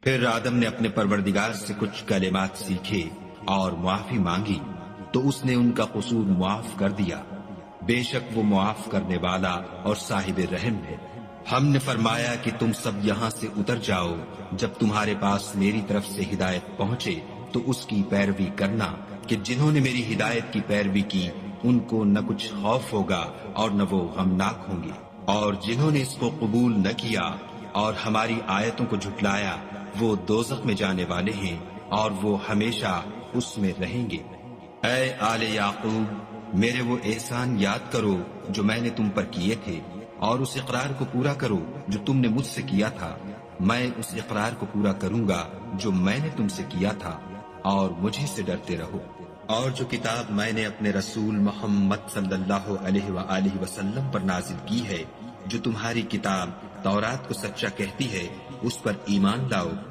پھر آدم نے اپنے پروردگار سے کچھ کلمات سیکھے اور معافی مانگی تو اس نے ان کا قصور معاف کر دیا، بے شک وہ معاف کرنے والا اور صاحب رحم ہے۔ ہم نے فرمایا کہ تم سب یہاں سے اتر جاؤ، جب تمہارے پاس میری طرف سے ہدایت پہنچے تو اس کی پیروی کرنا کہ جنہوں نے میری ہدایت کی پیروی کی ان کو نہ کچھ خوف ہوگا اور نہ وہ غمناک ہوں گے، اور جنہوں نے اس کو قبول نہ کیا اور ہماری آیتوں کو جھٹلایا وہ دوزخ میں جانے والے ہیں اور وہ ہمیشہ اس میں رہیں گے۔ اے آل یعقوب، میرے وہ احسان یاد کرو جو میں نے تم پر کیے تھے، اور اس اقرار کو پورا کرو جو تم نے مجھ سے کیا تھا، میں اس اقرار کو پورا کروں گا جو میں نے تم سے کیا تھا، اور مجھے سے ڈرتے رہو۔ اور جو کتاب میں نے اپنے رسول محمد صلی اللہ علیہ وآلہ وسلم پر نازل کی ہے، جو تمہاری کتاب تورات کو سچا کہتی ہے، اس پر ایمان لاؤ